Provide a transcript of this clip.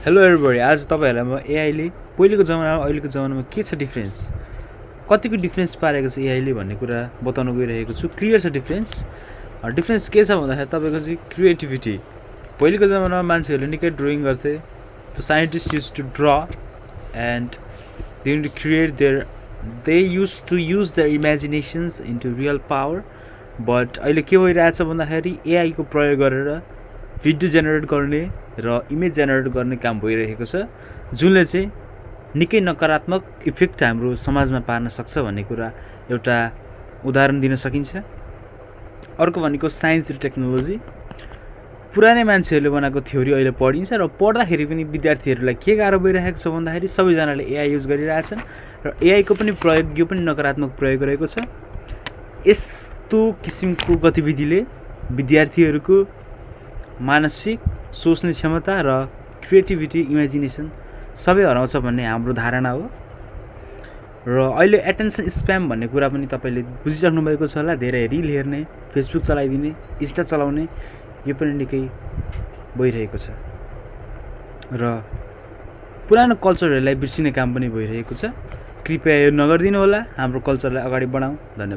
Hello everybody, आज तपाईहरुलाई म एआईले पहिलेको जमानामा अहिलेको जमानामा के छ डिफरेन्स, कतिको डिफरेन्स पारेको छ एआईले भन्ने कुरा बताउन गइरहेको छु। क्लियर छ डिफरेन्स। डिफरेन्स के छ भन्दाखेरि तपाईको चाहिँ क्रिएटिभिटी। पहिलेको जमानामा मान्छेहरूले निकै ड्रइङ गर्थे। The scientist use to draw and they use to create they use to use their imaginations into real power. But अहिले के भइरहेछ भन्दाखेरि एआईको प्रयोग गरेर भिडियो जेनेरेट गर्ने र इमेज जेनेरेट गर्ने काम भइरहेको छ, जुनले चाहिँ निकै नकारात्मक इफेक्ट हाम्रो समाजमा पार्न सक्छ भन्ने कुरा एउटा उदाहरण दिन सकिन्छ। अर्को भनेको साइन्स र टेक्नोलोजी। पुरानै मान्छेहरूले बनाएको थ्योरी अहिले पढिन्छ र पढ्दाखेरि पनि विद्यार्थीहरूलाई के गाह्रो भइरहेको छ भन्दाखेरि सबैजनाले एआई युज गरिरहेछन् र एआईको पनि प्रयोग यो पनि नकारात्मक प्रयोग रहेको छ। यस्तो किसिमको गतिविधिले विद्यार्थीहरूको मानसिक सोच्ने क्षमता र क्रिएटिभिटी इमेजिनेसन सबै हराउँछ भन्ने हाम्रो धारणा हो। र अहिले एटेन्सन स्प्याम भन्ने कुरा पनि तपाईले बुझिसक्नु भएको छ होला। धेरै रिल हेर्ने, फेसबुक चलाइदिने, इन्स्टा चलाउने यो पनि निकै भइरहेको छ र पुरानो कल्चरहरूलाई बिर्सिने काम पनि भइरहेको छ। कृपया यो नगरिदिनु होला। हाम्रो कल्चरलाई अगाडि बढाउँ। धन्यवाद।